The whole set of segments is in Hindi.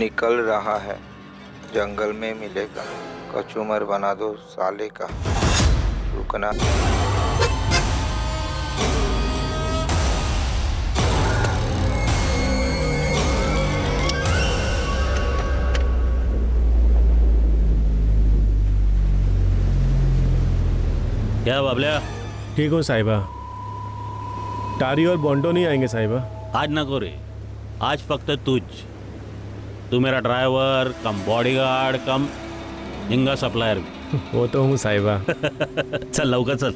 निकल रहा है, जंगल में मिलेगा। कचूमर बना दो साले का, रुकना। क्या बाबल्या? ठीक हूँ साहिबा। टारी और बॉन्टो नहीं आएंगे साहिबा? आज नको रे, आज फक्त तू मेरा ड्राइवर कम बॉडीगार्ड कम हिंगा सप्लायर भी। वो तो हूँ साहिबा। चल लवकर चल।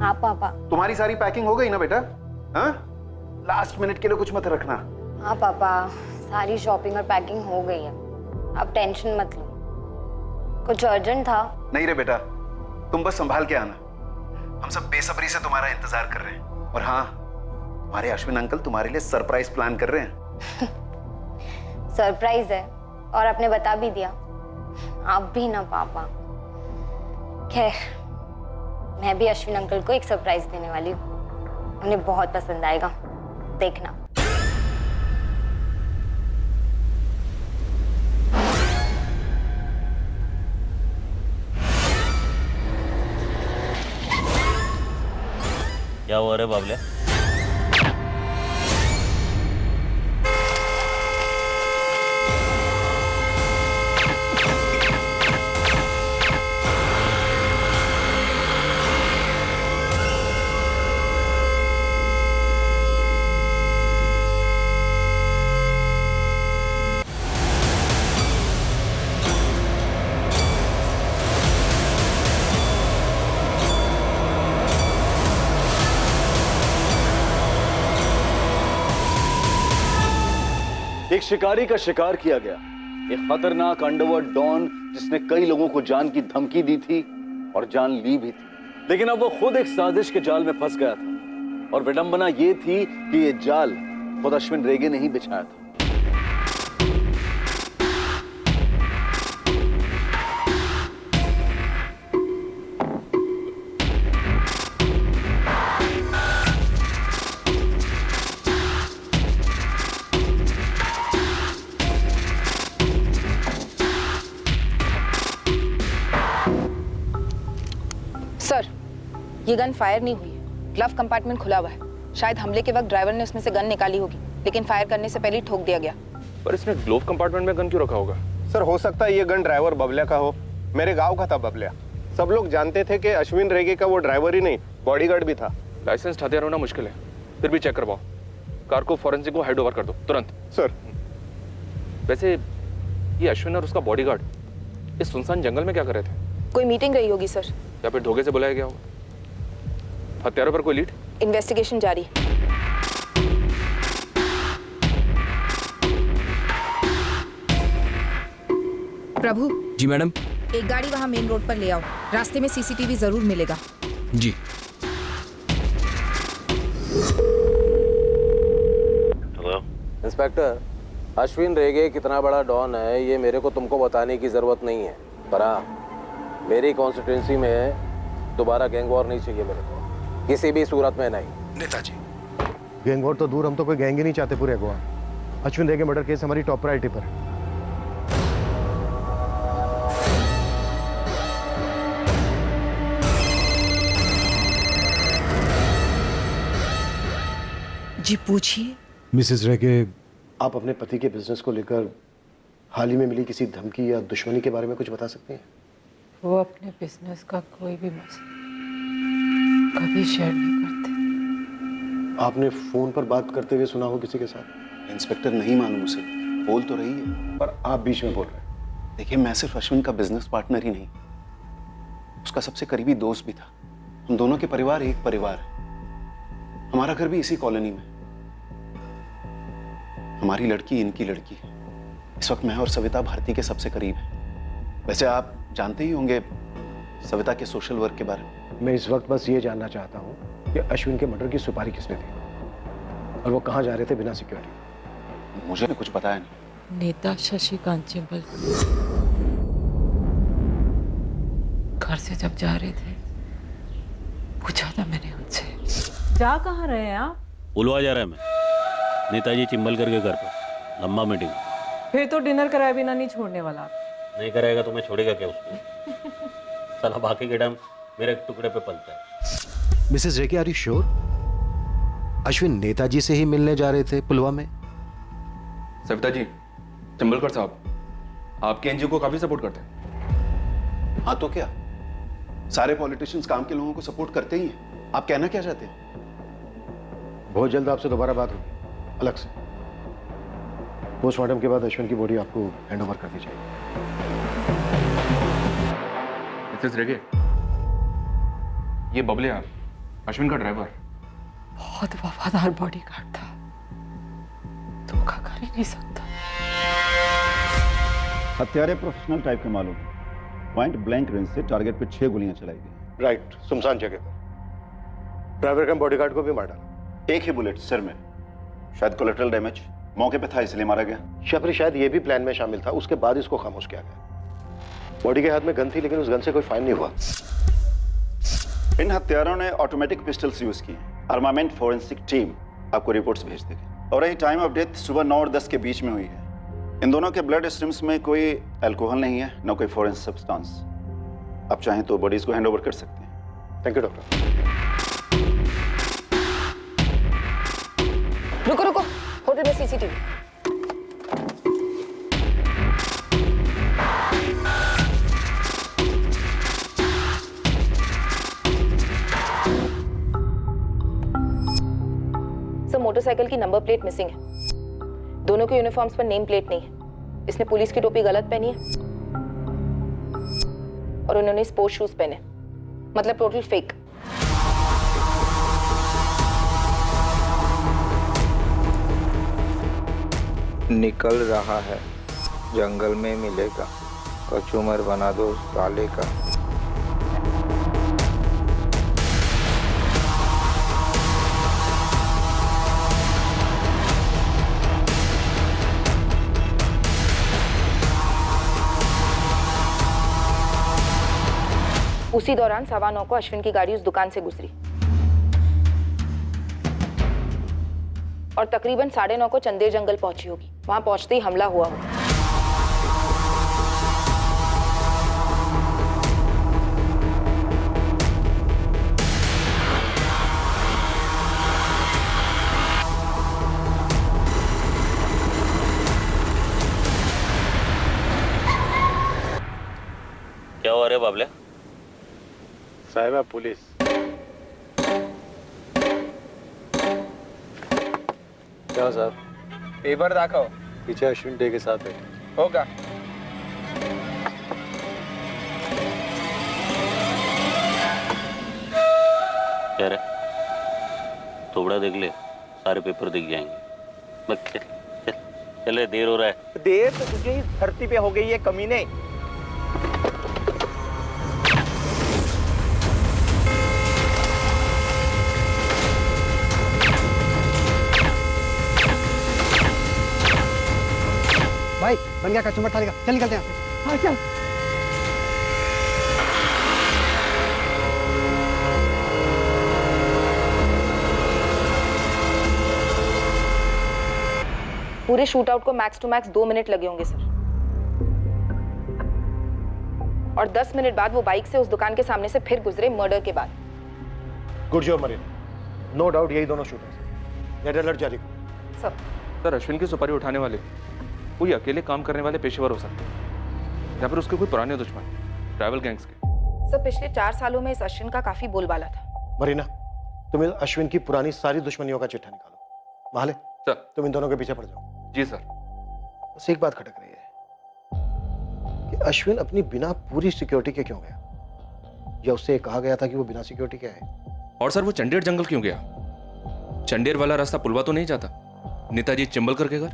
हाँ पापा। तुम्हारी सारी पैकिंग हो गई ना बेटा? हाँ, लास्ट मिनट के लिए कुछ मत रखना। हाँ पापा, सारी शॉपिंग और पैकिंग हो गई है, आप टेंशन मत लो। कुछ अर्जेंट था? नहीं रे बेटा, तुम बस संभाल के आना। हम सब बेसब्री से तुम्हारा इंतजार कर रहे हैं। और हाँ, तुम्हारे अश्विन अंकल तुम्हारे लिए सरप्राइज प्लान कर रहे हैं। सरप्राइज है और आपने बता भी दिया। आप भी ना पापा। खैर, मैं भी अश्विन अंकल को एक सरप्राइज देने वाली हूँ, उन्हें बहुत पसंद आएगा, देखना। क्या हुआ रे बाबल्या? एक शिकारी का शिकार किया गया, एक खतरनाक अंडरवर्ल्ड डॉन जिसने कई लोगों को जान की धमकी दी थी और जान ली भी थी। लेकिन अब वो खुद एक साजिश के जाल में फंस गया था और विडंबना ये थी कि ये जाल खुद अश्विन रेगे ने ही बिछाया था। सर, ये गन फायर नहीं हुई है। ग्लव कंपार्टमेंट खुला हुआ है। शायद हमले के वक्त ड्राइवर ने उसमें से गन निकाली होगी, लेकिन फायर करने से पहले ही ठोक दिया गया। पर इसने ग्लोव कंपार्टमेंट में गन क्यों रखा होगा? सर, हो सकता है ये गन ड्राइवर बबलिया का हो। मेरे गांव का था बबलिया। सब लोग जानते थे कि अश्विन रेगे का वो ड्राइवर ही नहीं, बॉडीगार्ड भी था। लाइसेंस हथियार होना मुश्किल है, फिर भी चेक करवाओ। कार को फॉरेंसिक को हैंड ओवर कर दो तुरंत। सर, वैसे ये अश्विन और उसका बॉडीगार्ड इस सुनसान जंगल में क्या कर रहे थे? कोई मीटिंग रही होगी सर, या फिर धोखे से बुलाया गया होगा। हत्यारों पर कोई लीड? इन्वेस्टिगेशन जारी है। प्रभु। जी मैडम। एक गाड़ी वहाँ मेन रोड पर ले आओ, रास्ते में सीसीटीवी जरूर मिलेगा। जी। हेलो इंस्पेक्टर, अश्विन रेगे कितना बड़ा डॉन है ये मेरे को तुमको बताने की जरूरत नहीं है, पर हाँ, मेरी कॉन्स्टिट्यूंसी में दोबारा गैंग वॉर नहीं चाहिए मेरे को, किसी भी सूरत में नहीं। नेताजी, गैंग वॉर तो दूर, हम तो कोई गैंग ही नहीं चाहते पूरे गोवा। अश्विन रेगे मर्डर केस हमारी टॉप प्रायोरिटी पर है। जी पूछिए। मिसेस रेगे, आप अपने पति के बिजनेस को लेकर हाल ही में मिली किसी धमकी या दुश्मनी के बारे में कुछ बता सकते हैं? वो अपने बिजनेस का कोई भी मसला कभी शेयर नहीं करते। आपने फोन पर बात करते हुए सुना हो किसी के साथ? इंस्पेक्टर, नहीं मालूम उसे, बोल तो रही है। पर आप बीच में बोल रहे हैं। देखिए, मैं सिर्फ अश्विन का बिजनेस पार्टनर ही नहीं, उसका सबसे करीबी दोस्त भी था। हम दोनों के परिवार एक परिवार है। हमारा घर भी इसी कॉलोनी में। हमारी लड़की इनकी लड़की है। इस वक्त मैं और सविता भारती के सबसे करीब हैं। वैसे आप जानते ही होंगे सविता के सोशल वर्क के बारे में। मैं इस वक्त बस ये जानना चाहता हूँ कि अश्विन के मर्डर की सुपारी किसने दी और वो कहाँ जा रहे थे बिना सिक्योरिटी? मुझे कुछ बताया नहीं। नेता शशिकांत चिंबल घर से जब जा रहे थे पूछा था मैंने उनसे। जा कहाँ रहे हैं आप? पुलवा जा रहा है मैं, नेताजी चिंबलकर के घर पर, लंबा मीटिंग। फिर तो डिनर कराए बिना नहीं छोड़ने वाला आप। नहीं कराएगा तो मैं छोड़ेगा क्या उसको? साला बाकी के टाइम मेरे टुकड़े पे पलता है। Mrs Rege, are you sure Ashwin नेताजी से ही मिलने जा रहे थे पुलवा में? सविता जी, चिंबलकर साहब आपके एनजीओ को काफी सपोर्ट करते हैं। हाँ तो क्या, सारे पॉलिटिशियंस काम के लोगों को सपोर्ट करते ही हैं। आप कहना क्या चाहते हैं? बहुत जल्द आपसे दोबारा बात होगी अलग से। पोस्टमार्टम के बाद अश्विन की बॉडी आपको हैंड ओवर कर दी जाएगी। मिसेस रेगे, ये बबले अश्विन का ड्राइवर। बहुत वफादार बॉडीगार्ड था, धोखा कर ही नहीं सकता। हत्यारे प्रोफेशनल टाइप के मालूम, पॉइंट ब्लैंक रेंज से टारगेट पे 6 गोलियां चलाई गई। राइट, सुनसान जगह पर ड्राइवर का बॉडीगार्ड को भी मार डाला। एक ही बुलेट सिर में, शायद कोलेटरल डैमेज मौके पे था इसलिए मारा गया। या फिर शायद ये भी प्लान में शामिल था, उसके बाद इसको खामोश किया गया। बॉडी के हाथ में गन थी लेकिन उस गन से कोई फायर नहीं हुआ। इन हत्यारों ने ऑटोमेटिक पिस्टल्स यूज किए। आर्मामेंट फोरेंसिक टीम आपको रिपोर्ट्स भेज देगी। और यही टाइम ऑफ डेथ सुबह 9 और 10 के बीच में हुई है। इन दोनों के ब्लड स्ट्रीम्स में कोई अल्कोहल नहीं है, न कोई फॉरेन सब्सटेंस। आप चाहें तो बॉडीज को हैंड ओवर कर सकते हैं। Thank you doctor. रुको रुको, होटल में सीसीटीवी। सर, मोटरसाइकिल की नंबर प्लेट मिसिंग है। दोनों के यूनिफॉर्म्स पर नेम प्लेट नहीं है। इसने पुलिस की टोपी गलत पहनी है और उन्होंने स्पोर्ट्स शूज पहने, मतलब टोटल फेक। निकल रहा है, जंगल में मिलेगा, कचूमर बना दो साले का। उसी दौरान 9:15 को अश्विन की गाड़ी उस दुकान से गुजरी और तकरीबन 9:30 को चंदेर जंगल पहुंची होगी। वहां पहुंचते ही हमला हुआ होगा। क्या हुआ रे बाबले? साहिबा पुलिस। क्या साहब? पेपर दाखव। पीछे अश्विन डे के साथ है। होगा। क्या रे? थोड़ा देख ले, सारे पेपर दिख जाएंगे। बस चले, देर हो रहा है। देर तो तुझे ही धरती पे हो गई है कमीने। भाई बन गया कस्टमर थाली का, चल निकलते हैं। हाँ चल। पूरे शूट आउट को मैक्स टू मैक्स 2 मिनट लगे होंगे सर। और 10 मिनट बाद वो बाइक से उस दुकान के सामने से फिर गुजरे मर्डर के बाद। Good job marine, no doubt यही दोनों शूटर्स। रेड अलर्ट जारी करो। सर, अश्विन की सुपारी उठाने वाले कोई अकेले काम करने वाले पेशेवर हो सकते हैं या फिर उसके कोई पुराने दुश्मन, ट्रैवल गैंग्स के। सर, पिछले 4 सालों में इस अश्विन का काफी बोलबाला था। मरीना, तुम इस अश्विन की पुरानी सारी दुश्मनियों का चिट्ठा निकालो। माले सर। तुम इन दोनों के पीछे पड़ जाओ। जी सर। बस एक बात खटक रही है कि अश्विन अपनी बिना पूरी सिक्योरिटी के क्यों गया, या उससे कहा गया था कि वो बिना सिक्योरिटी के है? और सर, वो चंडेर जंगल क्यों गया? चंडेर वाला रास्ता पुलवा तो नहीं जाता नेताजी चिंबलकर के घर?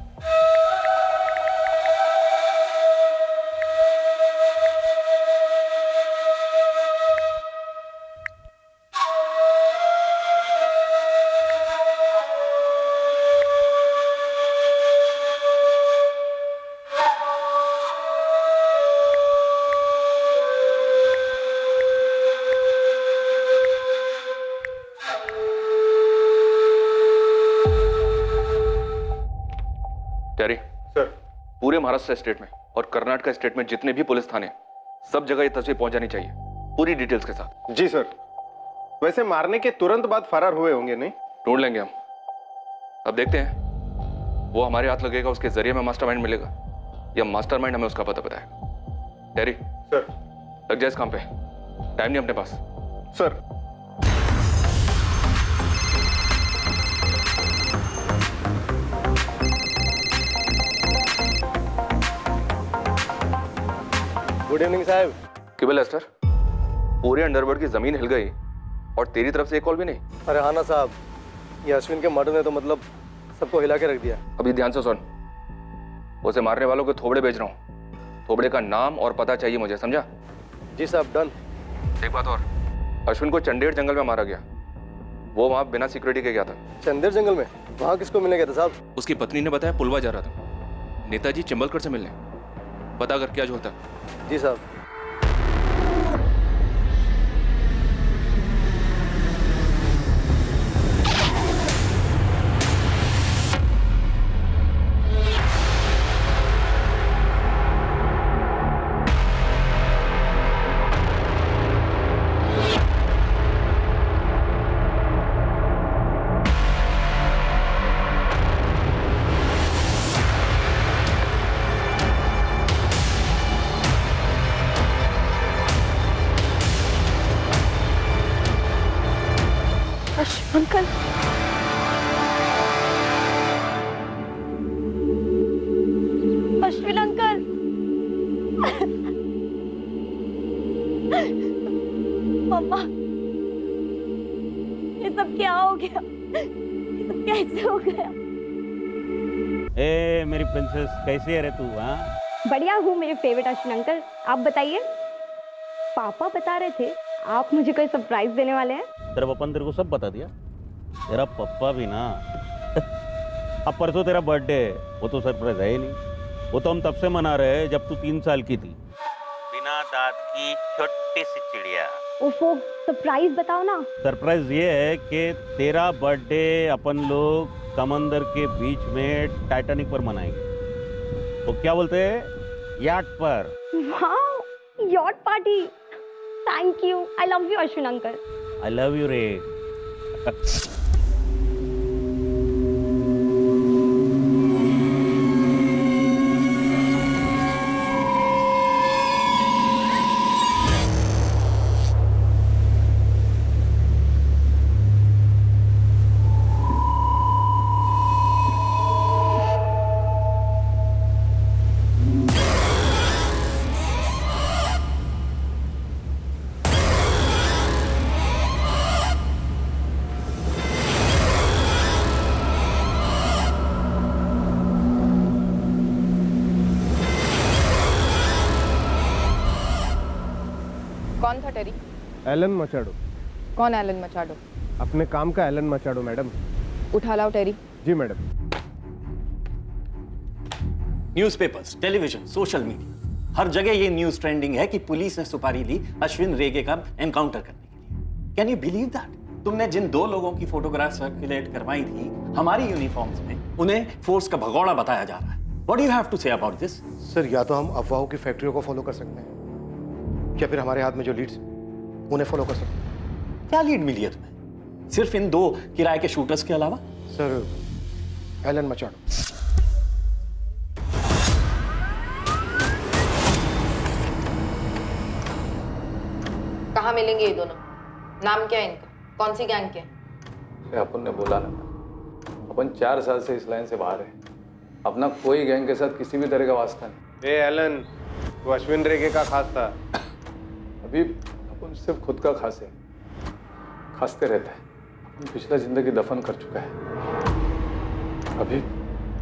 पूरे महाराष्ट्र स्टेट में और कर्नाटक स्टेट में जितने भी पुलिस थाने, सब जगह ये तस्वीर पहुंच जानी चाहिए, पूरी डिटेल्स के साथ। जी सर। वैसे मारने के तुरंत बाद फरार हुए होंगे नहीं? ढूंढ लेंगे हम। अब देखते हैं वो हमारे हाथ लगेगा, उसके जरिए में मास्टरमाइंड मिलेगा, या मास्टरमाइंड हमें उसका पता बताएगा। टेरी सर, लग जाए इस काम पे, टाइम नहीं अपने पास। सर। गुड इवनिंग साहब। क्यों लेस्टर, पूरे अंडरवर्ल्ड की जमीन हिल गई और तेरी तरफ से एक कॉल भी नहीं? अरे हाँ ना साहब, ये अश्विन के मर्डर ने तो मतलब सबको हिला के रख दिया। अभी ध्यान से सुन, उसे मारने वालों के थोबड़े बेच रहा हूँ, थोबड़े का नाम और पता चाहिए मुझे, समझा? जी साहब, डन। एक बात और, अश्विन को चंडेर जंगल में मारा गया, वो वहां बिना सिक्योरिटी के गया था। चंदेर जंगल में? वहां किसको मिलने गया था साहब? उसकी पत्नी ने बताया पुलवा जा रहा था, नेताजी चिंबलकर से मिलने। पता कर क्या जो होता। जी साहब। अंकल, अश्विन अंकल, मम्मा, ये सब क्या हो गया? ये सब कैसे हो गया? ए मेरी प्रिंसेस, कैसी है रे तू? हाँ, बढ़िया हूँ मेरे फेवरेट अश्विन अंकल। आप बताइए, पापा बता रहे थे आप मुझे कोई सरप्राइज देने वाले हैं। तेरा पापा ने तेरे को सब बता दिया? तेरा पप्पा भी ना अब परसों तेरा बर्थडे है, वो तो सरप्राइज है ही नहीं। वो तो हम तब से मना रहे हैं जब तू 3 साल की थी। बिना दांत की छोटी सी चिड़िया। ओफो, सरप्राइज बताओ ना। सरप्राइज ये है कि तेरा बर्थडे अपन लोग समंदर के बीच में टाइटैनिक पर मनाएंगे। वो क्या बोलते हैं, याट पर। वाह, yacht party. Thank you, I love you Ashwin uncle. I love you रे। कौन था टेरी? एलन मचाडो। कौन एलन मचाडो? अपने काम का एलन मचाडो मैडम। उठा लाओ टेरी। जी madam. Newspapers, television, social media, हर जगह ये न्यूज ट्रेंडिंग है कि पुलिस ने सुपारी ली अश्विन रेगे का एनकाउंटर करने के लिए। Can you believe that? तुमने जिन 2 लोगों की फोटोग्राफ सर्कुलेट करवाई थी हमारी यूनिफॉर्म्स में, उन्हें फोर्स का भगोड़ा बताया जा रहा है। What do you have to say about this? Sir, या तो हम अफवाहों की फैक्ट्रियों को फॉलो कर सकते हैं, या फिर हमारे हाथ में जो लीड्स उन्हें फॉलो कर सकते हैं। क्या लीड मिली है तुम्हें? सिर्फ इन 2 किराए के शूटर्स के अलावा? Sir, Alan Machado. कहाँ मिलेंगे ये दोनों? नाम क्या है इनका? कौन सी गैंग के? अपन ने बोला ना, अपन 4 साल से इस लाइन से बाहर है। अपना कोई गैंग के साथ किसी भी तरह का वास्ता नहीं। ए एलन, वो अश्विन रेगे का खास था। अभी अपन सिर्फ खुद का खासे खासते रहता है। अपन पिछला जिंदगी दफन कर चुका है, अभी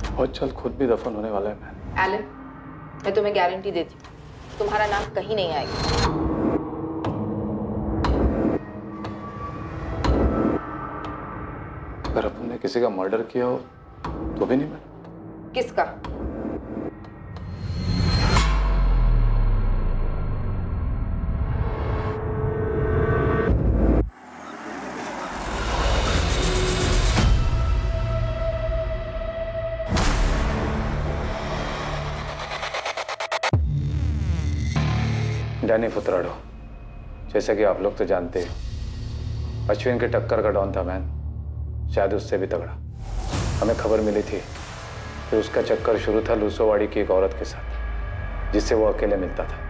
बहुत जल्द खुद भी दफन होने वाला है। मैं एलन, मैं तुम्हें गारंटी देती हूँ तुम्हारा नाम कहीं नहीं आएगा। अगर अपन ने किसी का मर्डर किया हो तो भी नहीं मैं। किसका? डैनी फुतराडो, जैसे कि आप लोग तो जानते हैं, अश्विन के टक्कर का डॉन था मैन, शायद उससे भी तगड़ा। हमें खबर मिली थी कि उसका चक्कर शुरू था लूसोवाड़ी की एक औरत के साथ, जिससे वो अकेले मिलता था।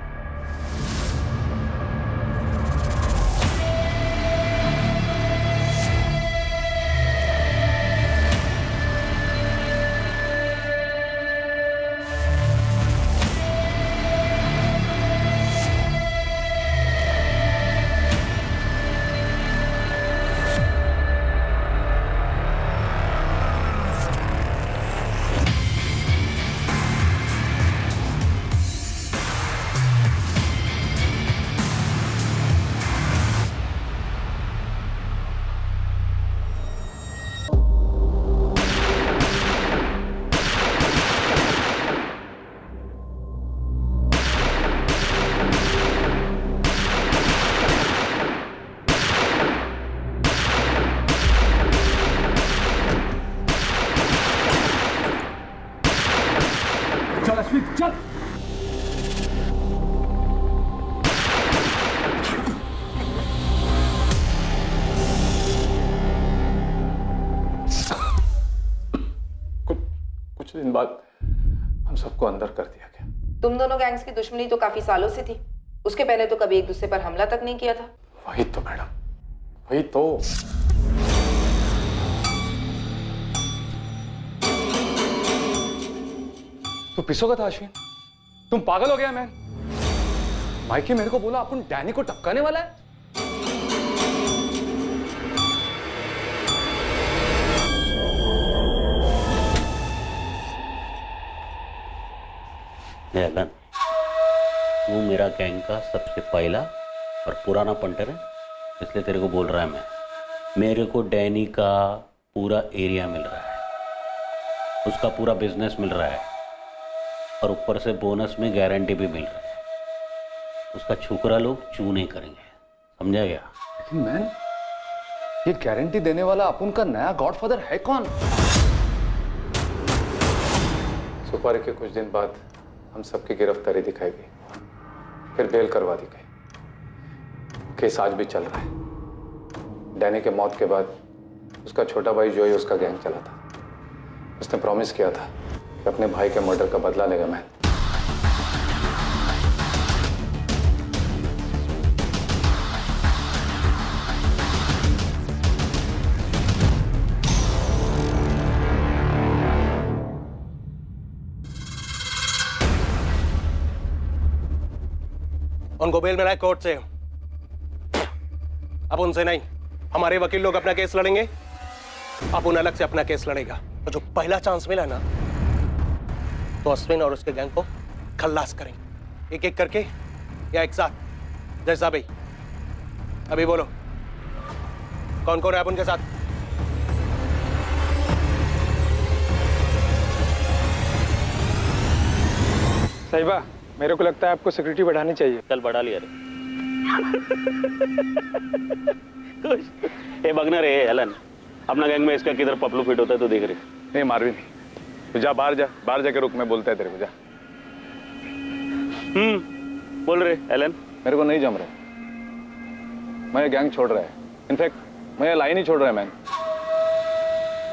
कुछ दिन बाद हम सबको अंदर कर दिया गया। तुम दोनों गैंग्स की दुश्मनी तो काफी सालों से थी, उसके पहले तो कभी एक दूसरे पर हमला तक नहीं किया था। वही तो मैडम, वही तो। तू पिसोगा था अश्विन? तुम पागल हो गया मैन? माइकी मेरे को बोला अपन डैनी को टपकाने वाला है। एलन, तू मेरा गैंग का सबसे पहला और पुराना पंटर है, इसलिए तेरे को बोल रहा है मैं। मेरे को डैनी का पूरा एरिया मिल रहा है, उसका पूरा बिजनेस मिल रहा है, और ऊपर से बोनस में गारंटी भी मिल रहा है। उसका छुकरा लोग चू नहीं करेंगे, समझा गया? लेकिन मैन, ये गारंटी देने वाला अपन का नया गॉडफादर है कौन? सुपारी के कुछ दिन बाद हम सबकी गिरफ्तारी दिखाई गई, फिर बेल करवा दी गई। केस आज भी चल रहा है। डैनी के मौत के बाद उसका छोटा भाई जोई उसका गैंग चला था। उसने प्रॉमिस किया था कि अपने भाई के मर्डर का बदला लेगा मैं। उनको बेल मिला है कोर्ट से, अब उनसे नहीं, हमारे वकील लोग अपना केस लड़ेंगे, अपन अलग से अपना केस लड़ेगा। तो जो पहला चांस मिला ना, तो अश्विन और उसके गैंग को खल्लास करेंगे, एक एक करके या एक साथ, जैसा भी। अभी बोलो, कौन कौन है अपन के साथ? साहिबा, मेरे को लगता है आपको सिक्योरिटी बढ़ानी चाहिए। चल बढ़ा लिया रे। ए बगना रे एलन, अपना गैंग में इसका किधर पपलू फिट होता है तो देख रहे। नहीं मार भी नहीं, तो जा बाहर जा, बाहर जाके रुक, मैं बोलता है तेरे को, जा। बोल रहे एलन। मेरे को नहीं जम रहा, मैं ये गैंग छोड़ रहा है। इनफैक्ट मैं ये लाइन ही छोड़ रहा है मैन।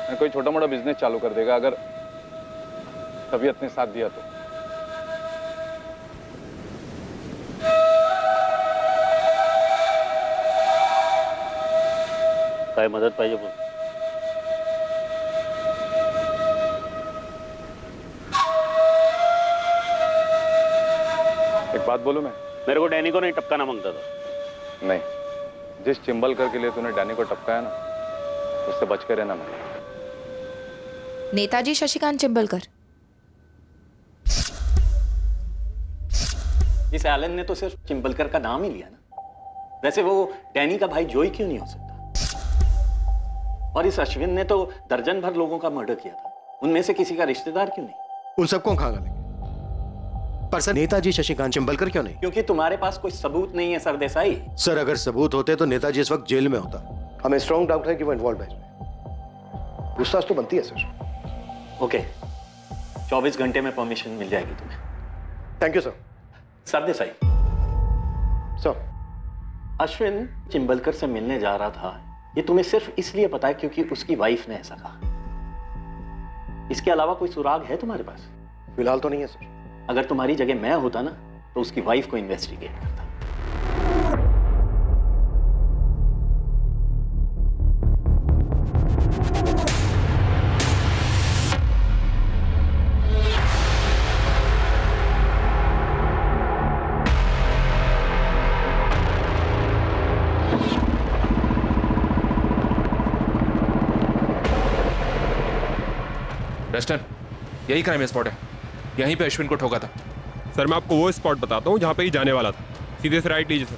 मैं कोई छोटा मोटा बिजनेस चालू कर देगा अगर तबीयत ने साथ दिया तो। काय मदत पाहिजे बोल। एक बात बोलूं मैं? मेरे को डैनी को नहीं टपकाना मांगता था। नहीं, जिस चिंबलकर के लिए तूने डैनी को टपकाया ना, उससे बच के रहना। मैं नेताजी शशिकांत चिंबलकर। इस एलन ने तो सिर्फ चिंबलकर का नाम ही लिया ना, वैसे वो डैनी का भाई जोई क्यों नहीं हो सकता? और इस अश्विन ने तो दर्जन भर लोगों का मर्डर किया था, उनमें से किसी का रिश्तेदार क्यों नहीं? उन सबको कहां डालेंगे? पर सर, नेताजी शशिकांत चिंबलकर क्यों नहीं? क्योंकि तुम्हारे पास कोई सबूत नहीं है सरदेसाई। सर, अगर सबूत होते तो नेताजी इस वक्त जेल में होता। हमें स्ट्रॉन्ग डाउट है कि वो इन्वॉल्व है इसमें। पूछताछ तो बनती है सर। ओके, 24 घंटे में परमिशन मिल जाएगी तुम्हें। Thank you sir. Sardesai, Ashwin Chimbalkar से मिलने जा रहा था, ये तुम्हें सिर्फ इसलिए पता है क्योंकि उसकी वाइफ ने ऐसा कहा। इसके अलावा कोई सुराग है तुम्हारे पास? फिलहाल तो नहीं है सर। अगर तुम्हारी जगह मैं होता ना तो उसकी वाइफ को इन्वेस्टिगेट करता। वेस्टर्न, यही क्राइम स्पॉट है। यहीं पे अश्विन को ठोका था। सर मैं आपको वो स्पॉट बताता हूँ जहाँ पे ये जाने वाला था। सीधे से राइट लीजिए सर।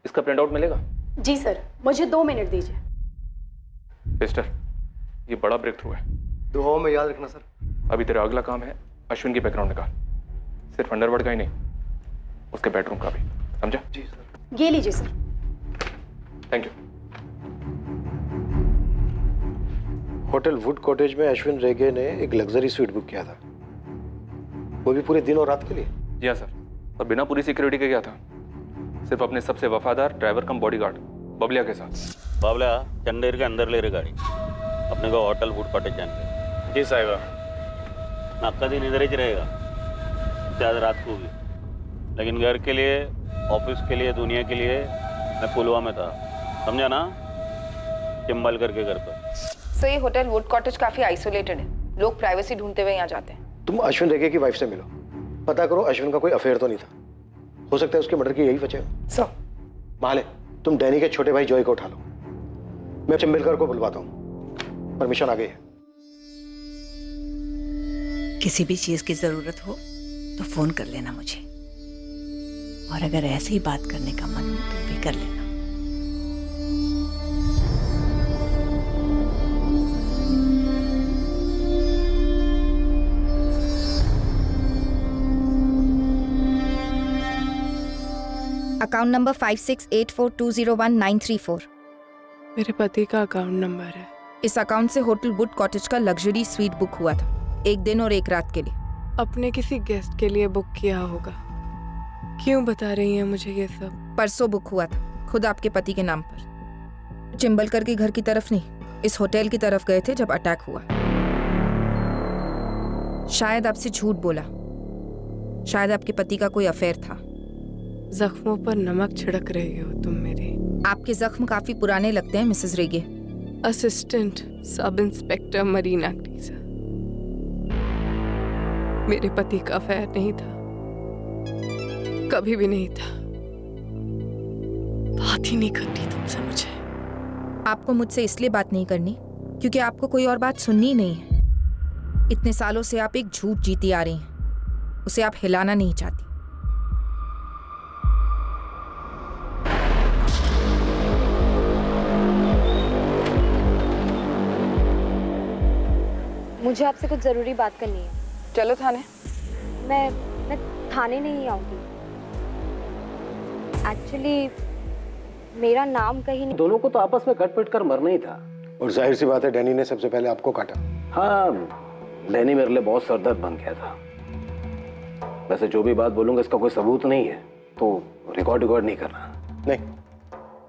इसका प्रिंट आउट मिलेगा? जी सर, मुझे 2 मिनट दीजिए। मिस्टर, ये बड़ा ब्रेक थ्रू है। दुआओं में याद रखना सर। अभी तेरा अगला काम है अश्विन की बैकग्राउंड निकाल। सिर्फ अंडरवर्ल्ड का ही नहीं, उसके बेडरूम का भी, समझा? जी सर। ये लीजिए sir. Thank you. Hotel would cottage में अश्विन रेगे ने एक लग्जरी स्वीट बुक किया था, वो भी पूरे दिन और रात के लिए। जी हाँ सर, और बिना पूरी सिक्योरिटी के गया था। सिर्फ अपने सबसे वफादार ड्राइवर कम बॉडीगार्ड बबलिया के साथ। बाबला चंदेर के अंदर ले रहे गाड़ी, अपने को होटल वुड कॉटेज जाने के। जी साहिबा। आपका दिन इधर ही रहेगा, शायद रात को भी, लेकिन घर के लिए, ऑफिस के लिए, दुनिया के लिए मैं पुलवामा में था, समझा ना? चिंबलकर के घर पर। सर ये होटल वुड कॉटेज काफी आइसोलेटेड है, लोग प्राइवेसी ढूंढते हुए यहाँ जाते हैं। तुम अश्विन रेगे की वाइफ से मिलो, पता करो अश्विन का कोई अफेयर तो नहीं था। हो सकता है उसके मर्डर की यही वजह हो। सर माले, तुम डैनी के छोटे भाई जॉय को उठा लो, मैं चिंबलकर को बुलवाता हूँ। परमिशन आ गई है। किसी भी चीज की जरूरत हो तो फोन कर लेना मुझे, और अगर ऐसे ही बात करने का मन हो तो भी कर लेना। Account number 5684201934। मेरे पति का अकाउंट नंबर है। इस अकाउंट से होटल वुड कॉटेज का लग्जरी स्वीट बुक हुआ था, 1 दिन और 1 रात के लिए। अपने किसी गेस्ट के लिए बुक किया होगा। क्यों बता रही हैं मुझे ये सब? परसों बुक हुआ था, खुद आपके पति के नाम पर। चिंबलकर के घर की तरफ नहीं, इस होटल की तरफ गए थे जब अटैक हुआ। शायद आपसे झूठ बोला, शायद आपके पति का कोई अफेयर था। जख्मों पर नमक छिड़क रही हो तुम मेरी। आपके जख्म काफी पुराने लगते हैं Mrs Rege. Assistant sub inspector Marina ग्रीजा। मेरे पति का अफेयर नहीं था, कभी भी नहीं था। बात ही नहीं करनी तुमसे मुझे। आपको मुझसे इसलिए बात नहीं करनी क्योंकि आपको कोई और बात सुननी नहीं है। इतने सालों से आप एक झूठ जीती आ रही हैं, उसे आप हिलाना नहीं चाहती। मुझे आपसे कुछ जरूरी बात करनी है। चलो थाने। मैं थाने नहीं आऊंगी। एक्चुअली मेरा नाम कहीं नहीं। दोनों को तो आपस में कट पिट कर मरना ही था। और जाहिर सी बात है डैनी ने सबसे पहले आपको काटा। हाँ, डैनी मेरे लिए बहुत सरदर्द बन गया था। वैसे जो भी बात बोलूंगा इसका कोई सबूत नहीं है, तो रिकॉर्ड नहीं करना। नहीं,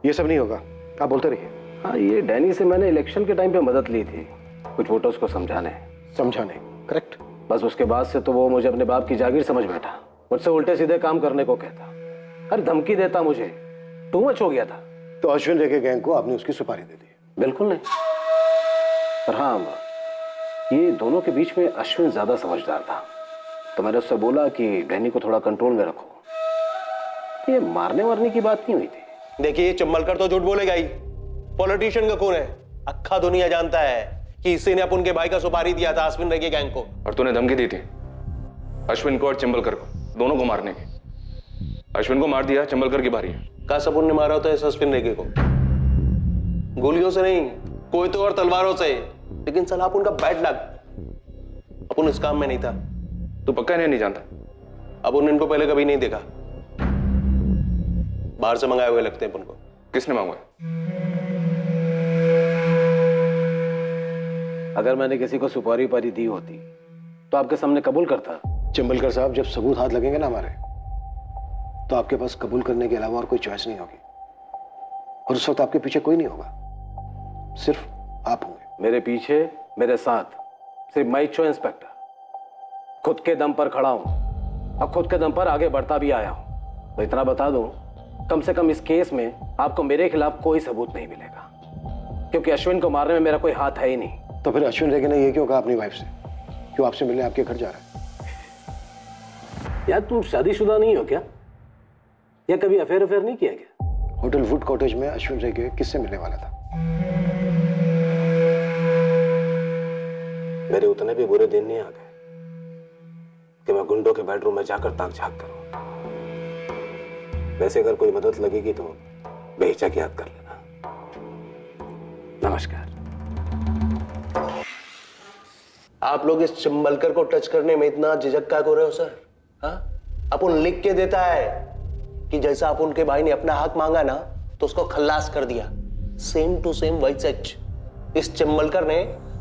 ये सब नहीं होगा, आप बोलते रहिए। हाँ, ये डैनी से मैंने इलेक्शन के टाइम पे मदद ली थी, कुछ वोटर्स को समझाने। करेक्ट। बस उसके बाद से तो वो मुझे अपने बाप की जागीर समझ बैठा, मुझसे उल्टे सीधे काम करने को कहता, हर धमकी देता, मुझे टू मच हो गया था। तो अश्विन रेगे गैंग को आपने उसकी सुपारी दे दी? बिल्कुल नहीं, पर हाँ, ये दोनों के बीच में अश्विन ज्यादा समझदार था, तो मैंने उससे बोला कि डैनी को थोड़ा कंट्रोल में रखो। ये मारने वारने की बात नहीं हुई थी। देखिए, चिंबलकर तो झूठ बोलेगा ही, पॉलिटिशियन का खून है। अक्खा दुनिया जानता है कि इसी ने अपन के भाई का सुपारी दिया था अश्विन रेगे गैंग को। और तूने धमकी दी थी अश्विन को और चिंबलकर को, दोनों को मारने की। अश्विन को मार दिया, चिंबलकर की बारी है। काश अपन ने मारा होता इस अश्विन रेगे को, गोलियों से नहीं, कोई तो और तलवारों से। लेकिन साला अपन का बैड लक, अपन इस काम में नहीं था। तू पक्का नहीं जानता? अपन इनको पहले कभी नहीं देखा। बाहर से मंगाए हुए लगते हैं अपन को। किसने मंगवाए? अगर मैंने किसी को सुपारी पारी दी होती तो आपके सामने कबूल करता। चिंबलकर साहब, जब सबूत हाथ लगेंगे ना हमारे, तो आपके पास कबूल करने के अलावा और कोई चॉइस नहीं होगी, और उस वक्त आपके पीछे कोई नहीं होगा, सिर्फ आप होंगे। मेरे पीछे, मेरे साथ सिर्फ मैं ही हूं इंस्पेक्टर। खुद के दम पर खड़ा हूं और खुद के दम पर आगे बढ़ता भी आया हूं। तो इतना बता दूं, कम से कम इस केस में आपको मेरे खिलाफ कोई सबूत नहीं मिलेगा, क्योंकि अश्विन को मारने में मेरा कोई हाथ है ही नहीं। तो फिर अश्विन रेगे ने ये क्यों कहा अपनी वाइफ से? क्यों आपसे मिलने आपके घर जा रहा है? यार तुम शादीशुदा नहीं हो क्या? या कभी अफेयर नहीं किया क्या? होटल वुड कॉटेज में अश्विन रेगे किससे मिलने वाला था? मेरे उतने भी बुरे दिन नहीं आ गए कि मैं गुंडों के बेडरूम में जाकर ताक झांक करूं। वैसे अगर कोई मदद लगेगी तो बेहिचक याद कर लेना। नमस्कार। आप लोग इस चिंबलकर को टच करने में इतना झिझक का हो रहे हो सर? हाँ, अपन लिख के देता है कि जैसा अपन के भाई ने अपना हक मांगा ना, तो उसको खल्लास कर दिया। सेम टू सेम वही सच इस चिंबलकर ने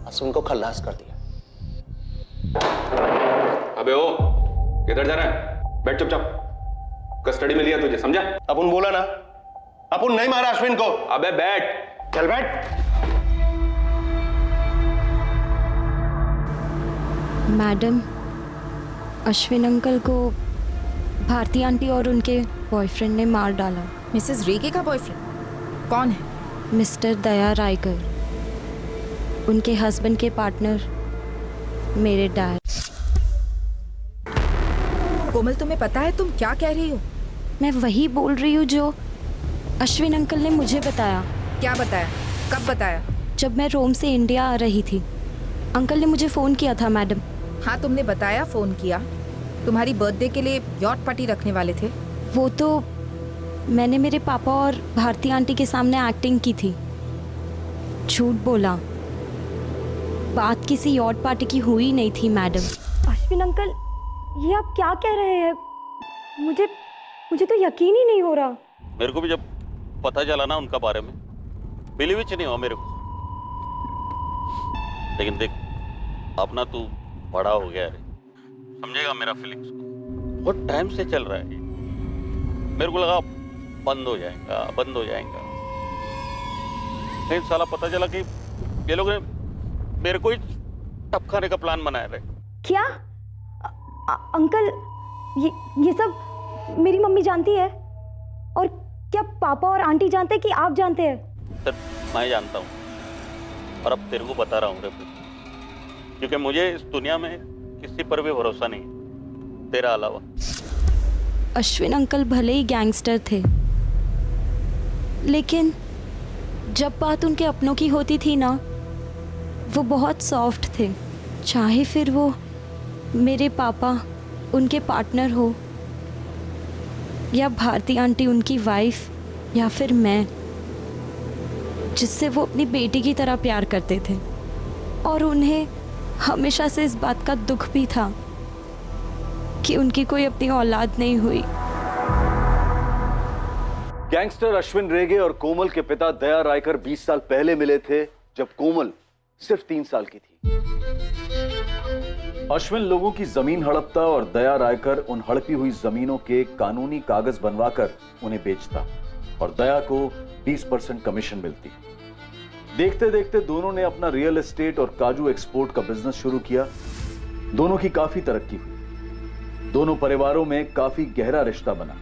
अश्विन को खल्लास कर दिया। अबे ओ, किधर जा रहा है? बैठ चुपचाप। कस्टडी में लिया तुझे, समझा? अपन बोला ना, अपन नहीं मारा अश्विन को। अबे बैठ। चल बैठ। मैडम, अश्विन अंकल को भारती आंटी और उनके बॉयफ्रेंड ने मार डाला। मिसेस रेगे का बॉयफ्रेंड कौन है? मिस्टर दया रायकर, उनके हस्बैंड के पार्टनर, मेरे डैड। कोमल, तुम्हें पता है तुम क्या कह रही हो? मैं वही बोल रही हूँ जो अश्विन अंकल ने मुझे बताया। क्या बताया? कब बताया? जब मैं रोम से इंडिया आ रही थी, अंकल ने मुझे फ़ोन किया था मैडम। हाँ, तुमने बताया, फ़ोन किया। तुम्हारी बर्थडे के लिए यॉट पार्टी रखने वाले थे। वो तो मैंने मेरे पापा और भारती आंटी के सामने एक्टिंग की थी। झूठ बोला, बात किसी यॉट पार्टी की हुई नहीं थी मैडम। अश्विन अंकल, ये आप क्या कह रहे हैं? मुझे तो यकीन ही नहीं हो रहा। मेरे को भी जब पता चला ना उनका बारे में, बिलीव ही नहीं हुआ मेरे को। लेकिन देख, अपना तू बड़ा हो गया रे, समझेगा मेरा फीलिंग्स को। बहुत टाइम से चल रहा है ये। मेरे को लगा बंद हो जाएगा। लेकिन साला पता चला कि ये लोग ने मेरे को ही टपकाने का प्लान बनाया रे। क्या अंकल, ये सब मेरी मम्मी जानती है? और क्या पापा और आंटी जानते हैं कि आप जानते हैं? सर, मैं जानता हूँ, और अब तेरे को बता रहा हूँ रे, क्योंकि मुझे इस दुनिया में किसी पर भी भरोसा नहीं है तेरा अलावा। अश्विन अंकल भले ही गैंगस्टर थे, लेकिन जब बात उनके अपनों की होती थी ना, वो बहुत सॉफ्ट थे। चाहे फिर वो मेरे पापा उनके पार्टनर हो, या भारती आंटी उनकी वाइफ, या फिर मैं, जिससे वो अपनी बेटी की तरह प्यार करते थे। और उन्हें हमेशा से इस बात का दुख भी था कि उनकी कोई अपनी औलाद नहीं हुई। गैंगस्टर अश्विन रेगे और कोमल के पिता दया रायकर 20 साल पहले मिले थे, जब कोमल सिर्फ 3 साल की थी। अश्विन लोगों की जमीन हड़पता और दया रायकर उन हड़पी हुई जमीनों के कानूनी कागज बनवाकर उन्हें बेचता, और दया को 20% कमीशन मिलती। देखते देखते दोनों ने अपना रियल एस्टेट और काजू एक्सपोर्ट का बिजनेस शुरू किया। दोनों की काफी तरक्की हुई। दोनों परिवारों में काफी गहरा रिश्ता बना।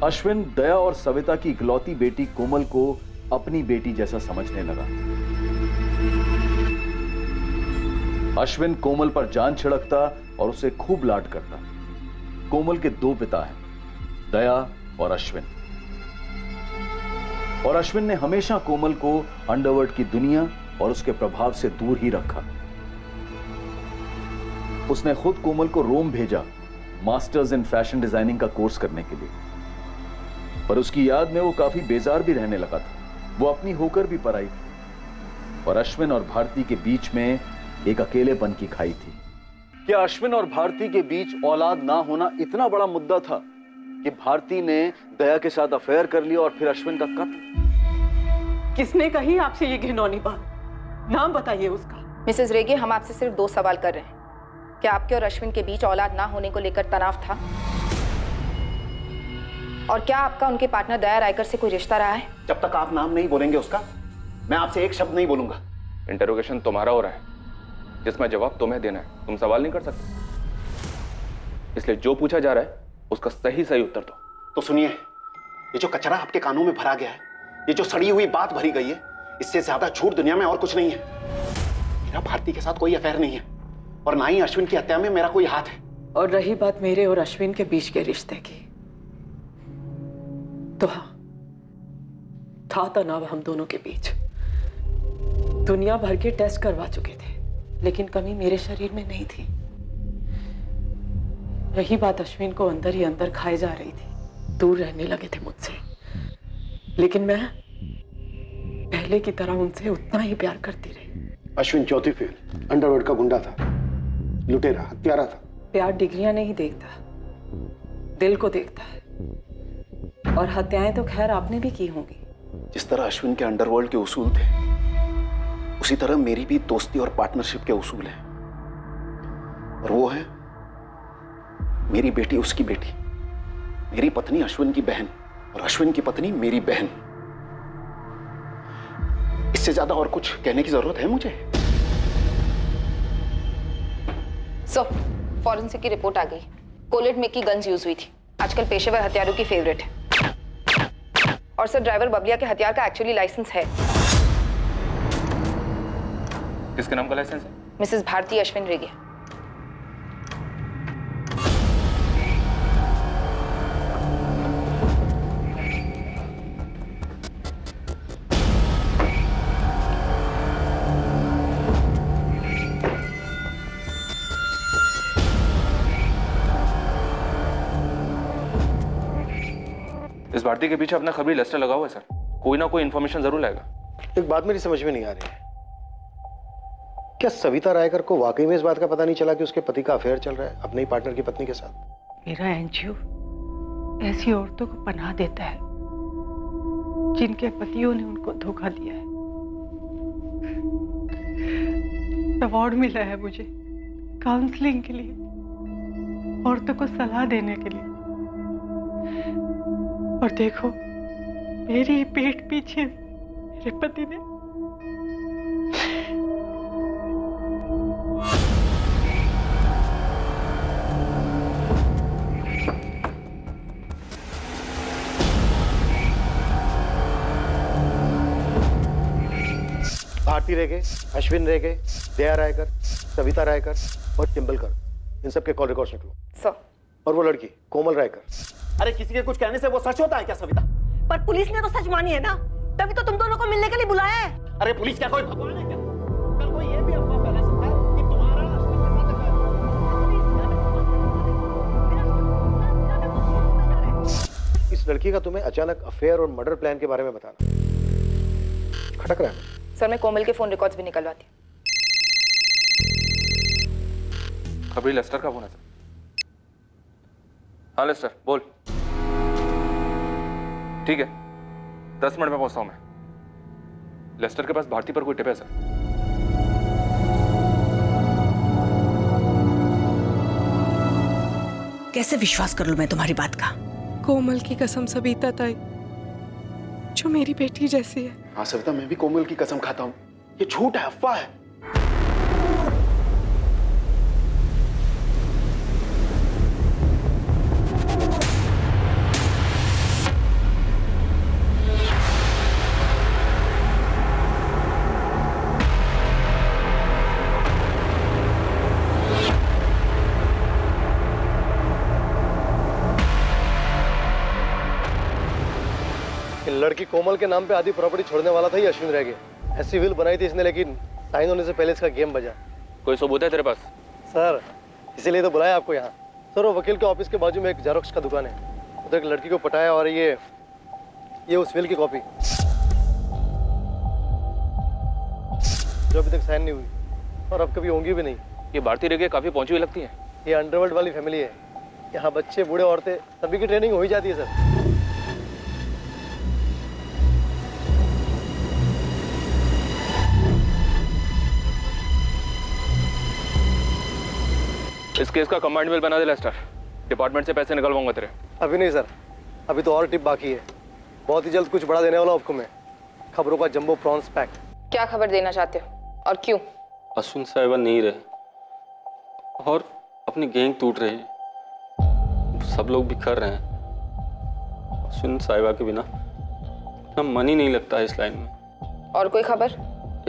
अश्विन दया और सविता की इकलौती बेटी कोमल को अपनी बेटी जैसा समझने लगा। अश्विन कोमल पर जान छिड़कता और उसे खूब लाड करता। कोमल के 2 पिता हैं, दया और अश्विन। और अश्विन ने हमेशा कोमल को अंडरवर्ल्ड की दुनिया और उसके प्रभाव से दूर ही रखा। उसने खुद कोमल को रोम भेजा मास्टर्स इन फैशन डिजाइनिंग का कोर्स करने के लिए, पर उसकी याद में वो काफी बेजार भी रहने लगा था। वो अपनी होकर भी पराई थी, और अश्विन और भारती के बीच में एक अकेलेपन की खाई थी। क्या अश्विन और भारती के बीच औलाद ना होना इतना बड़ा मुद्दा था कि भारती ने दया के साथ अफेयर कर लिया और फिर अश्विन का कत्ल। किसने कही आपसे ये घिनौनी बात? नाम बताइए उसका। मिसेस रेगे, हम आपसे सिर्फ 2 सवाल कर रहे हैं। क्या आपके और अश्विन के बीच औलाद ना होने को लेकर तनाव था? और क्या आपका उनके पार्टनर दया रायकर से कोई रिश्ता रहा है? जब तक आप नाम नहीं बोलेंगे उसका, मैं आपसे एक शब्द नहीं बोलूंगा। इंटरोगेशन तुम्हारा हो रहा है, जिसमें जवाब तुम्हें देना है। तुम सवाल नहीं कर सकते, इसलिए जो पूछा जा रहा है उसका सही सही उत्तर दो। तो सुनिए, ये जो कचरा आपके कानों में भरा गया है, ये जो सड़ी हुई बात भरी गई है, इससे ज्यादा झूठ दुनिया में और कुछ नहीं है। मेरा भारती के साथ कोई अफेयर नहीं है और ना ही अश्विन की हत्या में मेरा कोई हाथ है। और रही बात मेरे और अश्विन के बीच के रिश्ते की, तो हाँ, था तनाव हम दोनों के बीच। दुनिया भर के टेस्ट करवा चुके थे, लेकिन कमी मेरे शरीर में नहीं थी। रही बात अश्विन को अंदर ही अंदर खाए जा रही थी, दूर रहने लगे थे मुझसे, लेकिन मैं पहले की तरह उनसे उतना ही प्यार करती रही। अश्विन चौथी फेल, अंडरवर्ल्ड का गुंडा था, लुटेरा, हत्यारा था। प्यार डिग्रियां नहीं देखता, दिल को देखता है। और हत्याएं तो खैर आपने भी की होंगी। जिस तरह अश्विन के अंडरवर्ल्ड के उसूल थे, उसी तरह मेरी भी दोस्ती और पार्टनरशिप के उसूल हैं। और वो है मेरी बेटी उसकी बेटी, मेरी पत्नी अश्विन की बहन और अश्विन की पत्नी मेरी बहन। इससे ज्यादा और कुछ कहने की जरूरत है मुझे? सो फॉरेंसिक की रिपोर्ट आ गई। कोलेट में की गन्स यूज हुई थी, आजकल पेशेवर हथियारों की फेवरेट है। और सर, ड्राइवर बबलिया के हथियार का एक्चुअली लाइसेंस है। किसके नाम का लाइसेंस है? मिसेस भारती अश्विन रेगे। इस भारती के पीछे अपना खबरी लेस्टर लगा हुआ है सर। कोई ना कोई इंफॉर्मेशन जरूर लाएगा। एक बात मेरी समझ में नहीं आ रही है, क्या सविता रायकर को वाकई में इस बात का पता नहीं चला कि उसके पति का अफेयर चल रहा है अपने ही पार्टनर की पत्नी के साथ? मेरा एनजीओ ऐसी औरतों को पनाह देता है जिनके पतियों ने उनको धोखा दिया है। अवार्ड मिला है मुझे काउंसलिंग के लिए, औरतों को सलाह देने के लिए। और देखो, मेरी पीठ पीछे मेरे पति ने भारती रेगे, अश्विन रेगे, दया रायकर, सविता रायकर और चिंबलकर, इन सब के कॉल रिकॉर्ड्स निकलो। सर। और वो लड़की कोमल रायकर। अरे किसी के कुछ कहने से वो सच होता है क्या सविता? पर पुलिस ने तो सच मानी है ना, तभी तो तुम दोनों को मिलने के लिए बुलाया है। अरे पुलिस क्या कोई भगवान है क्या? कल कोई ये भी अफवाह फैला सकता है कि तुम्हारा अश्विन के साथ अफेयर। इस लड़की का तुम्हें अचानक अफेयर और मर्डर प्लान के बारे में बताना खटक रहा है। सर, मैं कोमल के फोन रिकॉर्ड्स भी निकलवाती हूँ। खबरी लेस्टर का फोन है सर। हाँ लेस्टर बोल। ठीक है, 10 मिनट में पहुंचता हूं मैं। लेस्टर के पास भारती पर कोई टिप है सर? कैसे विश्वास कर लूं मैं तुम्हारी बात का? कोमल की कसम सविता ताई, जो मेरी बेटी जैसी है। हाँ सविता, मैं भी कोमल की कसम खाता हूँ, ये झूठ है, अफवाह है। लड़की कोमल के नाम पे आधी प्रॉपर्टी छोड़ने वाला था ही अश्विन रह गए। ऐसी विल बनाई थी इसने, लेकिन साइन होने से पहले इसका गेम बजा। कोई सबूत है तेरे पास? सर, इसीलिए तो बुलाया आपको यहाँ। सर, वो वकील के ऑफिस के बाजू में एक जेरोक्स का दुकान है, उधर एक लड़की को पटाया और ये उस विल की कॉपी जो अभी तक साइन नहीं हुई और अब कभी होंगी भी नहीं। ये भारती रेगे काफी पहुंची हुई लगती है। ये अंडरवर्ल्ड वाली फैमिली है, यहाँ बच्चे बूढ़े औरतें सभी की ट्रेनिंग हो ही जाती है सर। इस केस का कमांडमेंट बना दे लेस्टर। डिपार्टमेंट से पैसे निकलवाऊंगा तेरे। अभी नहीं सर, अभी तो और टिप बाकी है। बहुत ही जल्द कुछ बड़ा देने वाला हूं आपको मैं। खबरों का जंबो प्रॉन्स पैक। क्या खबर देना चाहते हो और क्यों? अश्विन साहिबा नहीं रहे और अपनी गैंग टूट रही है। सब लोग बिखर रहे हैं। अश्विन साहिबा के बिना अपना मन ही नहीं लगता है इस लाइन में। और कोई खबर?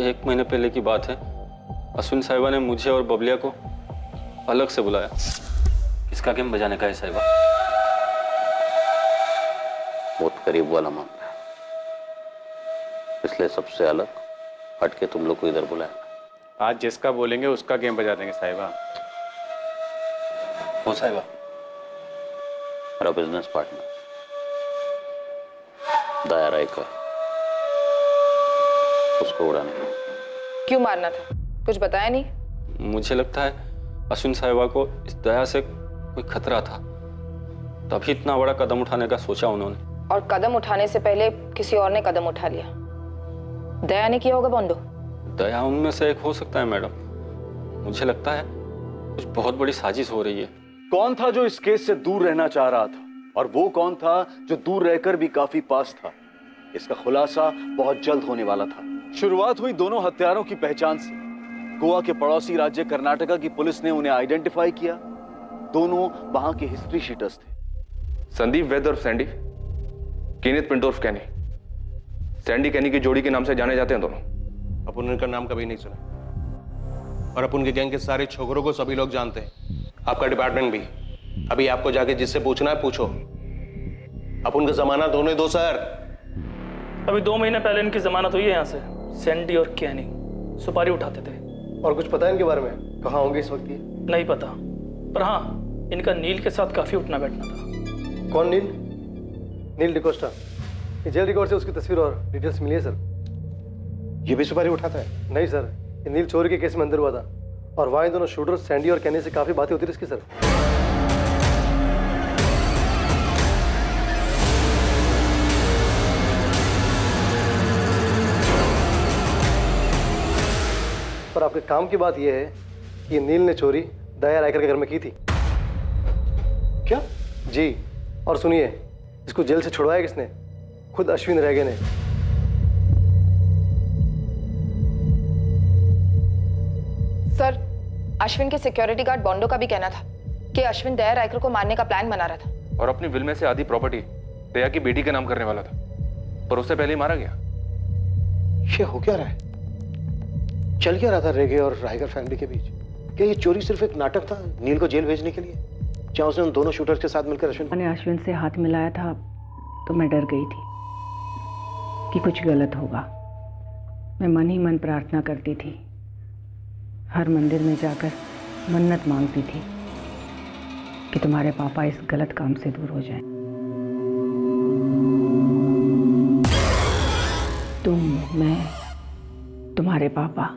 1 महीने पहले की बात है, अश्विन साहिबा ने मुझे और बबलिया को अलग से बुलाया। किसका गेम बजाने का है साहिबा? बहुत करीब वाला मामला है, इसलिए सबसे अलग हटके तुम लोग को इधर बुलाया। आज जिसका बोलेंगे उसका गेम बजा देंगे साहिबा। वो साहिबा मेरा बिजनेस पार्टनर दया रायकर, उसको उड़ाने का। क्यों मारना था? कुछ बताया नहीं? मुझे लगता है अश्विन साहिबा को इस दया से कोई खतरा था, तभी इतना बड़ा कदम उठाने का सोचा उन्होंने। और कदम उठाने से पहले किसी और ने कदम उठा लिया। दया ने किया होगा बोंडो। दया उनमें से एक हो सकता है मैडम। मुझे लगता है कुछ बहुत बड़ी साजिश हो रही है। कौन था जो इस केस से दूर रहना चाह रहा था और वो कौन था जो दूर रहकर भी काफी पास था? इसका खुलासा बहुत जल्द होने वाला था। शुरुआत हुई दोनों हत्यारों की पहचान से। गोवा के पड़ोसी राज्य कर्नाटका की पुलिस ने उन्हें आइडेंटिफाई किया। दोनों वहां के हिस्ट्री शीटर्स थे। संदीप वैद और सैंडी, केनेथ पिंटोर्फ कैनी। सैंडी कैनी की जोड़ी के नाम से जाने जाते हैं दोनों। अपन उनका नाम कभी नहीं सुना और अपन के गैंग के सारे छोकरों को सभी लोग जानते हैं, आपका डिपार्टमेंट भी। अभी आपको जाके जिससे पूछना है पूछो। अपन का जमानत होने दो सर। अभी 2 महीने पहले इनकी जमानत हुई है यहाँ से। सैंडी और कैनी सुपारी उठाते थे। और कुछ पता है इनके बारे में? कहाँ होंगे इस वक्त ये? नहीं पता, पर हाँ इनका नील के साथ काफी उठना बैठना था। कौन नील? नील डिकोस्टा। ये जेल रिकॉर्ड से उसकी तस्वीर और डिटेल्स मिली है सर। ये भी सुपारी उठाता है? नहीं सर, ये नील चोरी के केस में अंदर हुआ था और वहाँ इन दोनों शूटर सैंडी और कैनी से काफी बातें होती थी इसकी सर। पर आपके काम की बात यह है कि नील ने चोरी दया रायकर के घर में की थी। क्या? जी, और सुनिए, इसको जेल से छुड़वाया किसने? खुद अश्विन रेगे ने। सर, अश्विन के सिक्योरिटी गार्ड बोंडो का भी कहना था कि अश्विन दया रायकर को मारने का प्लान बना रहा था और अपनी विल में से आधी प्रॉपर्टी दया की बेटी के नाम करने वाला था, पर उससे पहले ही मारा गया। ये हो क्या रहा है? चल क्या रहा था रेगे और रायकर फैमिली के बीच? क्या ये चोरी सिर्फ एक नाटक था नील को जेल भेजने के लिए? क्या उसने उन दोनों शूटर्स के साथ मिलकर अश्विन से हाथ मिलाया था तो मैं डर गई थी कि कुछ गलत होगा। मैं मन ही मन प्रार्थना करती थी, हर मंदिर में जाकर मन्नत मांगती थी कि तुम्हारे पापा इस गलत काम से दूर हो जाएं। तुम, मैं, तुम्हारे पापा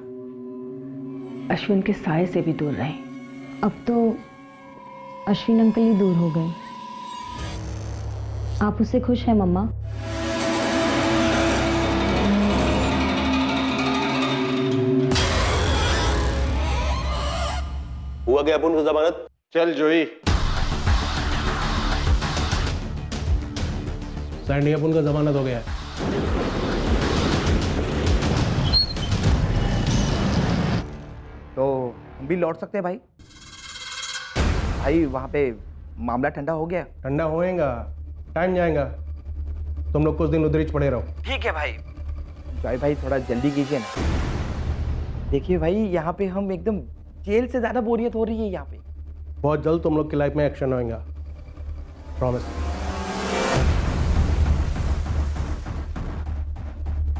अश्विन के साए से भी दूर रहें। अब तो अश्विन अंकल ही दूर हो गए। आप उससे खुश हैं मम्मा? हुआ क्या अपन को जमानत? चल जोई। सैंडी अपन का जमानत हो गया है। तो हम भी लौट सकते हैं भाई? भाई वहाँ पे मामला ठंडा हो गया? ठंडा होएगा, टाइम जाएगा। तुम लोग कुछ दिन उधर ही पड़े रहो। ठीक है भाई। जॉय भाई थोड़ा जल्दी कीजिए ना। देखिए भाई, यहाँ पे हम एकदम जेल से ज्यादा बोरियत हो रही है यहाँ पे। बहुत जल्द तुम लोग की लाइफ में एक्शन होएगा, प्रॉमिस।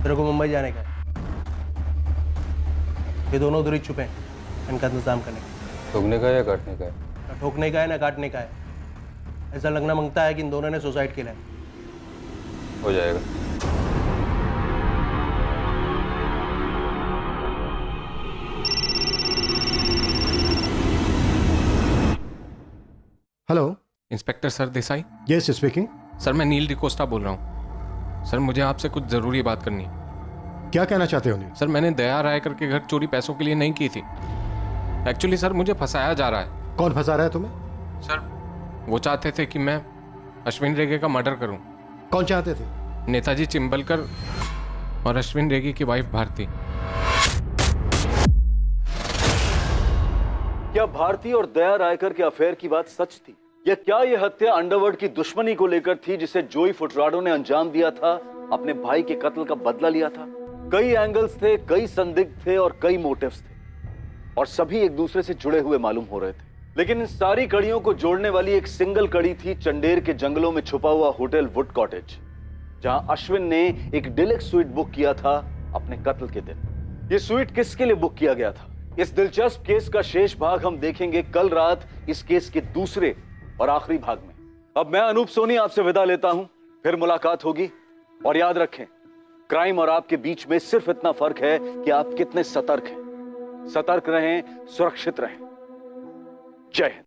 तेरे को मुंबई जाने का है। ये दोनों उधर ही छुपे हैं, इनका इंतजाम करने का। ठोकने का या काटने का है? ना ठोकने का है ना काटने का है। ऐसा लगना मांगता है कि इन दोनों ने सुसाइड किया है। हो जाएगा। Hello. Inspector sir Desai. Yes speaking. Sir मैं नील डिकोस्टा बोल रहा हूँ। सर मुझे आपसे कुछ ज़रूरी बात करनी है। क्या कहना चाहते हो नील? सर मैंने दया रायकर के घर चोरी पैसों के लिए नहीं की थी। एक्चुअली सर मुझे फंसाया जा रहा है। कौन फंसा रहा है तुम्हें? सर वो चाहते थे कि मैं अश्विन रेगे का मर्डर करूं। कौन चाहते थे? नेताजी चिंबलकर और अश्विन रेगे की वाइफ भारती। क्या भारती और दया रायकर के अफेयर की बात सच थी, या क्या यह हत्या अंडरवर्ल्ड की दुश्मनी को लेकर थी जिसे जोई फुटराडो ने अंजाम दिया था, अपने भाई के कत्ल का बदला लिया था? कई एंगल्स थे, कई संदिग्ध थे और कई मोटिव्स थे, और सभी एक दूसरे से जुड़े हुए मालूम हो रहे थे। लेकिन इन सारी कड़ियों को जोड़ने वाली एक सिंगल कड़ी थी चंडेर के जंगलों में छुपा हुआ होटल वुड कॉटेज, जहां अश्विन ने एक डिलक्स स्वीट बुक किया था अपने कत्ल के दिन। यह स्वीट किसके लिए बुक किया गया था, इस दिलचस्प केस का शेष भाग हम देखेंगे कल रात इस केस के दूसरे और आखिरी भाग में। अब मैं अनूप सोनी आपसे विदा लेता हूं, फिर मुलाकात होगी। और याद रखें, क्राइम और आपके बीच में सिर्फ इतना फर्क है कि आप कितने सतर्क हैं। सतर्क रहें, सुरक्षित रहें। जय हिंद।